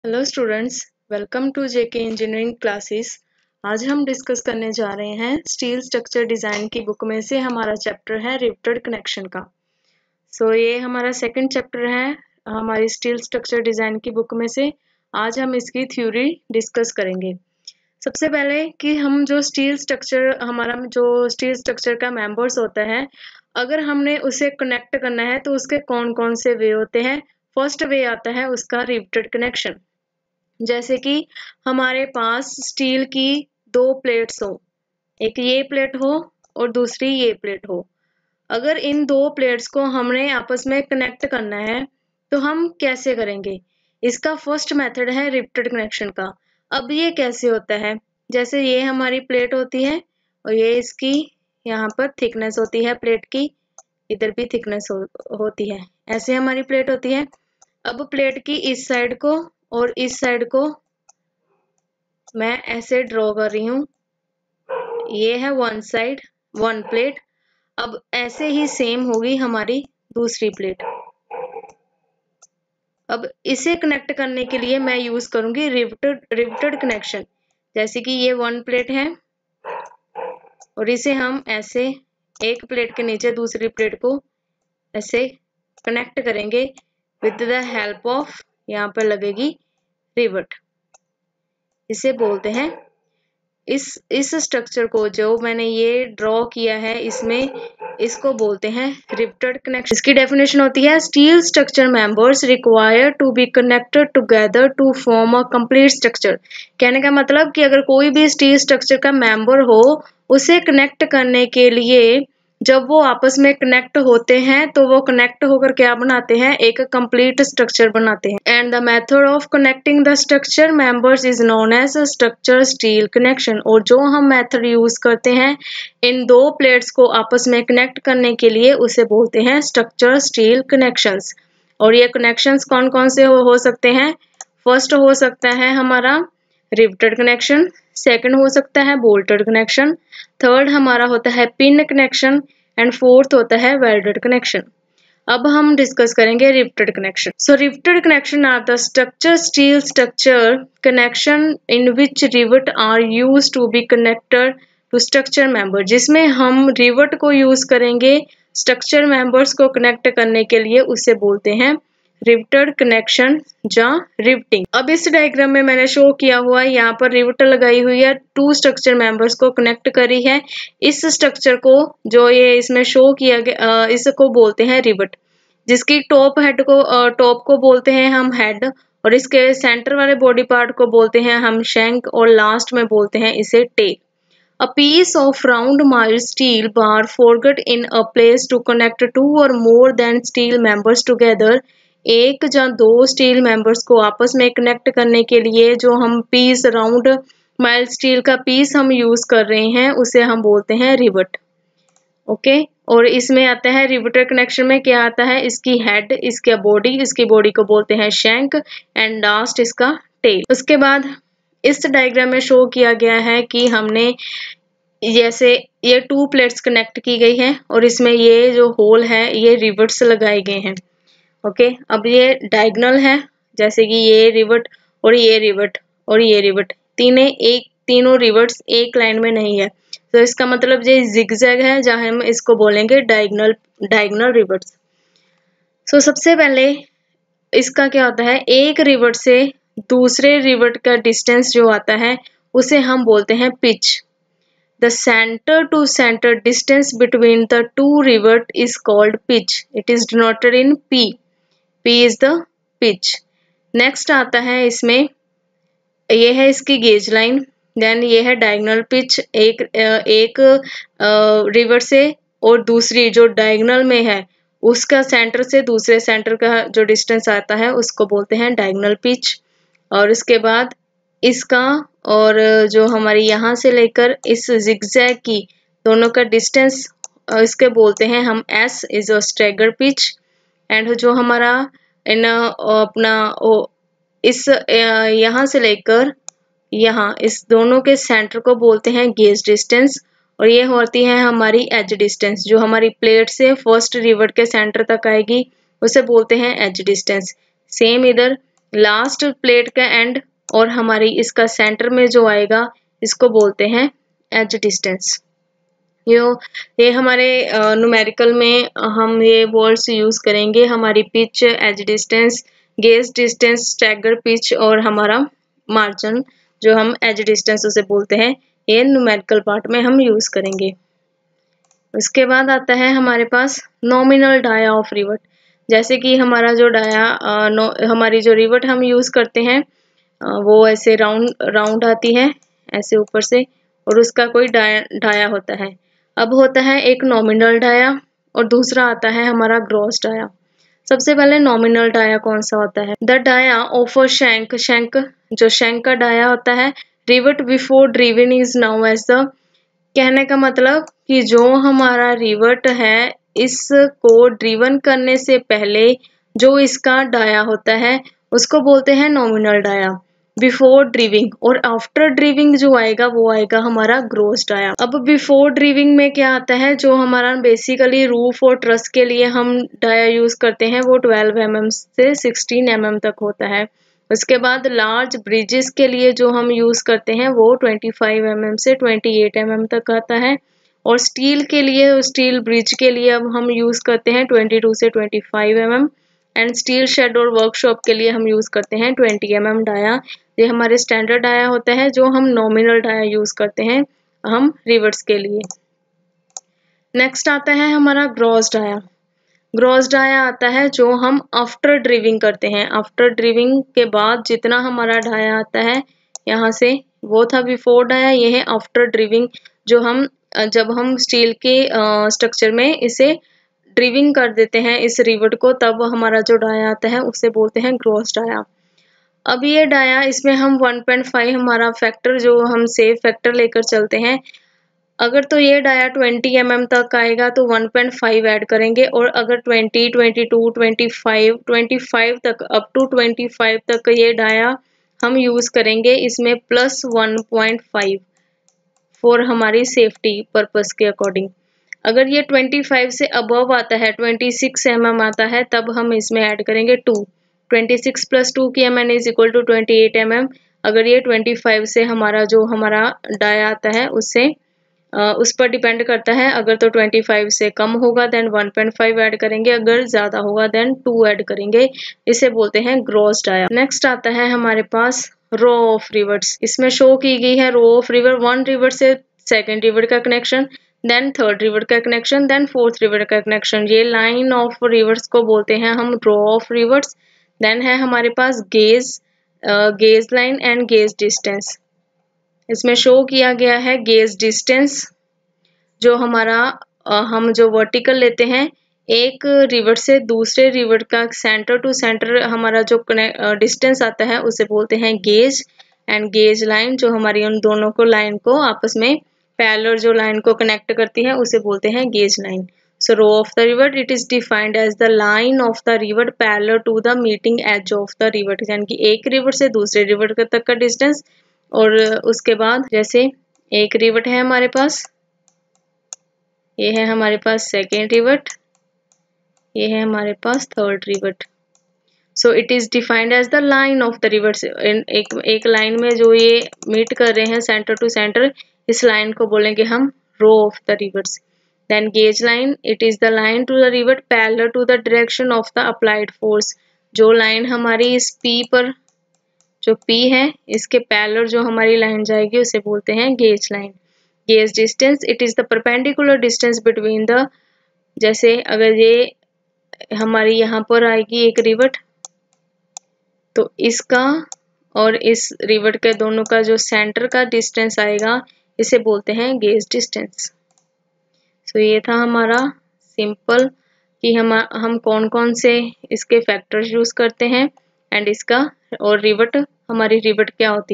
Hello students, welcome to JK engineering classes. आज हम discuss करने जा रहे हैं स्टील स्ट्रक्चर डिज़ाइन की बुक में से हमारा चैप्टर है रिवेटेड कनेक्शन का। ये हमारा सेकंड चैप्टर है हमारी स्टील स्ट्रक्चर डिज़ाइन की बुक में से। आज हम इसकी थ्योरी डिस्कस करेंगे। सबसे पहले कि हम जो स्टील स्ट्रक्चर का मेंबर्स होता है, अगर हमने उसे कनेक्ट करना है तो उसके कौन कौन से वे होते हैं। फर्स्ट वे आता है उसका रिवेटेड कनेक्शन। जैसे कि हमारे पास स्टील की दो प्लेट्स हो, एक ये प्लेट हो और दूसरी ये प्लेट हो। अगर इन दो प्लेट्स को हमने आपस में कनेक्ट करना है तो हम कैसे करेंगे। इसका फर्स्ट मेथड है रिवेटेड कनेक्शन का। अब ये कैसे होता है, जैसे ये हमारी प्लेट होती है और ये इसकी यहाँ पर थिकनेस होती है प्लेट की, इधर भी थिकनेस होती है, ऐसे हमारी प्लेट होती है। अब प्लेट की इस साइड को और इस साइड को मैं ऐसे ड्रॉ कर रही हूँ। ये है वन साइड, वन प्लेट। अब ऐसे ही सेम होगी हमारी दूसरी प्लेट। अब इसे कनेक्ट करने के लिए मैं यूज करूंगी रिवेटेड कनेक्शन। जैसे कि ये वन प्लेट है और इसे हम ऐसे एक प्लेट के नीचे दूसरी प्लेट को ऐसे कनेक्ट करेंगे विद द हेल्प ऑफ, यहाँ पर लगेगी रिवेट। इसे बोलते हैं, इस स्ट्रक्चर को जो मैंने ये ड्रॉ किया है इसमें, इसको बोलते हैं रिवेटेड कनेक्शन। इसकी डेफिनेशन होती है steel structure members require to be connected together to form a complete structure. कहने का मतलब कि अगर कोई भी स्टील स्ट्रक्चर का मेंबर हो, उसे कनेक्ट करने के लिए जब वो आपस में कनेक्ट होते हैं तो वो कनेक्ट होकर क्या बनाते हैं, एक कंप्लीट स्ट्रक्चर बनाते हैं। And the method of connecting the structure members is known as structure steel connection. और जो हम मेथड यूज करते हैं इन दो प्लेट्स को आपस में कनेक्ट करने के लिए, उसे बोलते हैं स्ट्रक्चर स्टील कनेक्शंस। और ये कनेक्शंस कौन कौन से हो सकते हैं। फर्स्ट हो सकता है हमारा रिवेटेड कनेक्शन, सेकंड हो सकता है बोल्टेड कनेक्शन, थर्ड हमारा होता है पिन कनेक्शन एंड फोर्थ होता है वेल्डेड कनेक्शन। अब हम डिस्कस करेंगे riveted connection. So riveted connection are the structure steel structure connection in which rivet are use to be connected to structure member, जिसमें हम रिवेट को यूज करेंगे structure members को कनेक्ट करने के लिए, उसे बोलते हैं रिवेटेड कनेक्शन या रिवेटिंग। अब इस डायग्राम में मैंने शो किया हुआ है, यहाँ पर रिवेट लगाई हुई है, टू स्ट्रक्चर मेंबर्स को कनेक्ट करी है। इस स्ट्रक्चर को जो ये इसमें शो किया गया, इसको बोलते हैं रिवेट, जिसकी टॉप को बोलते हैं हम हेड, और इसके सेंटर वाले बॉडी पार्ट को बोलते हैं हम शैंक, और लास्ट में बोलते हैं इसे tell. A piece of round mild steel bar forged in a place to connect two or more than steel members together। एक या दो स्टील मेंबर्स को आपस में कनेक्ट करने के लिए जो हम पीस, राउंड माइल्ड स्टील का पीस हम यूज कर रहे हैं, उसे हम बोलते हैं रिवेट। ओके, और इसमें आता है रिवेटेड कनेक्शन में क्या आता है, इसकी हेड, इसकी बॉडी को बोलते हैं शैंक एंड लास्ट इसका टेल। उसके बाद इस डायग्राम में शो किया गया है कि हमने जैसे ये टू प्लेट्स कनेक्ट की गई है और इसमें ये जो होल है ये रिवेट्स लगाए गए हैं। ओके, अब ये डायगोनल है, जैसे कि ये रिवेट और ये रिवेट और ये रिवेट, तीनों रिवेट्स एक लाइन में नहीं है, तो इसका मतलब ये जिगजैग है, जहां हम इसको बोलेंगे डायगोनल रिवेट्स। सबसे पहले इसका क्या होता है, एक रिवेट से दूसरे रिवेट का डिस्टेंस जो आता है उसे हम बोलते हैं pitch. The center to center distance between the two rivets is called pitch. It is denoted in P. P is the pitch. Next आता है इसमें, ये है इसकी गेज लाइन, देन ये है डायगोनल पिच। एक रिवेट से और दूसरी जो डायगोनल में है उसका सेंटर से दूसरे सेंटर का जो डिस्टेंस आता है उसको बोलते हैं डायगोनल पिच। और इसके बाद इसका और जो हमारी यहाँ से लेकर इस जिगजैग की दोनों का डिस्टेंस, इसके बोलते हैं हम S is a stagger pitch. एंड जो हमारा इस यहाँ से लेकर यहाँ इस दोनों के सेंटर को बोलते हैं गेज डिस्टेंस। और ये होती है हमारी एज डिस्टेंस, जो हमारी प्लेट से फर्स्ट रिवेट के सेंटर तक आएगी उसे बोलते हैं एज डिस्टेंस। सेम इधर लास्ट प्लेट का एंड और हमारी इसका सेंटर में जो आएगा इसको बोलते हैं एज डिस्टेंस। ये हमारे न्यूमेरिकल में हम ये वर्ड्स यूज करेंगे, हमारी pitch, edge distance, gauge distance, stagger pitch और हमारा मार्जिन जो हम एज डिस्टेंस उसे बोलते हैं, ये न्यूमेरिकल पार्ट में हम यूज करेंगे। उसके बाद आता है हमारे पास नॉमिनल डाया ऑफ रिवट। जैसे कि हमारा जो डाया हमारी जो रिवट हम यूज करते हैं वो ऐसे राउंड आती है ऐसे ऊपर से, और उसका कोई डाया होता है। अब होता है एक नॉमिनल डाया और दूसरा आता है हमारा ग्रॉस डाया। सबसे पहले नॉमिनल डाया कौन सा होता है? The dia of a shank, shank जो शैंक का डाया होता है, rivet before driven is now as the, कहने का मतलब कि जो हमारा रिवट है इसको ड्रिवन करने से पहले जो इसका डाया होता है उसको बोलते हैं नॉमिनल डाया बिफोर ड्रिविंग, और आफ्टर ड्रिविंग जो आएगा वो आएगा हमारा ग्रॉस डाया। अब बिफोर ड्रिविंग में क्या आता है, जो हमारा बेसिकली रूफ और ट्रस के लिए हम डाया यूज करते हैं वो 12 mm से 16 mm तक होता है। उसके बाद लार्ज ब्रिजेस के लिए जो हम यूज करते हैं वो 25 mm से 28 mm तक आता है, और स्टील के लिए, स्टील ब्रिज के लिए अब हम यूज करते हैं 22 से 25 mm, एंड स्टील शेड और वर्कशॉप के लिए हम यूज करते हैं 20 mm डाया। ये हमारे स्टैंडर्ड डाया होता है जो हम नॉमिनल डाया यूज करते हैं हम रिवर्ट्स के लिए। नेक्स्ट आता है हमारा ग्रॉस डाया। ग्रॉस डाया आता है जो हम आफ्टर ड्रिविंग करते हैं। आफ्टर ड्रिविंग के बाद जितना हमारा डाया आता है यहाँ से, वो था बिफोर डाया, ये है आफ्टर ड्रिविंग जो हम जब हम स्टील के स्ट्रक्चर में इसे ड्रिविंग कर देते हैं इस रिवट को, तब हमारा जो डाया आता है उसे बोलते हैं ग्रॉस डाया। अब ये डाया इसमें हम 1.5 हमारा फैक्टर जो हम सेव फैक्टर लेकर चलते हैं, अगर तो ये डाया 20 mm तक आएगा तो 1.5 ऐड करेंगे, और अगर 20, 22, 25 तक अप टू 25 तक ये डाया हम यूज करेंगे, इसमें प्लस 1.5 फॉर हमारी सेफ्टी पर्पस के अकॉर्डिंग। अगर ये 25 से अबव आता है, 26 mm आता है, तब हम इसमें ऐड करेंगे 2। 26 प्लस 2 की mn is equal to 28 mm। अगर ये 25 से हमारा जो हमारा डाया आता है उससे उस पर डिपेंड करता है, अगर तो 25 से कम होगा देन 1.5 ऐड करेंगे, अगर ज्यादा होगा देन 2 ऐड करेंगे। इसे बोलते हैं ग्रॉस डाया। नेक्स्ट आता है हमारे पास रो ऑफ रिवर्ट्स। इसमें शो की गई है row of rivet, one rivet से सेकेंड रिवर का कनेक्शन, देन थर्ड रिवर का कनेक्शन, देन फोर्थ रिवर का कनेक्शन। ये लाइन ऑफ रिवर्स को बोलते हैं हम रो ऑफ रिवर्स। देन है हमारे पास gauge, gauge line and gauge distance. इसमें शो किया गया है गेज डिस्टेंस जो हमारा हम जो वर्टिकल लेते हैं एक रिवर से दूसरे रिवर का सेंटर टू सेंटर हमारा जो डिस्टेंस आता है उसे बोलते हैं गेज, एंड गेज लाइन जो हमारी उन दोनों को लाइन को आपस में पैरेलल जो लाइन को कनेक्ट करती है उसे बोलते हैं gauge line. So row of the rivet it is defined as the line of the rivet parallel to the meeting edge of the rivet, यानी कि एक रिवर से दूसरे रिवर तक का डिस्टेंस। और उसके बाद जैसे एक रिवर है हमारे पास, ये है हमारे पास सेकेंड रिवट, ये है हमारे पास third rivet. So it is defined as the line of the rivets. एक लाइन में जो ये मीट कर रहे हैं सेंटर टू सेंटर, इस लाइन को बोलेंगे हम row of the rivets. Then gauge line, it is the line to the rivet parallel to the direction of the applied force. जो लाइन हमारी इस P पर, जो P है इसके पैरेलल जो हमारी लाइन जाएगी उसे बोलते हैं gauge line. Gauge distance, it is the perpendicular distance between the, जैसे अगर ये हमारी यहाँ पर आएगी एक रिवट, तो इसका और इस रिवट के दोनों का जो सेंटर का डिस्टेंस आएगा इसे बोलते हैं गेज डिस्टेंस। सो ये था हमारा सिंपल कि हम कौन कौन से इसके फैक्टर्स यूज करते हैं एंड इसका, और रिवट, हमारी रिवट क्या होती है।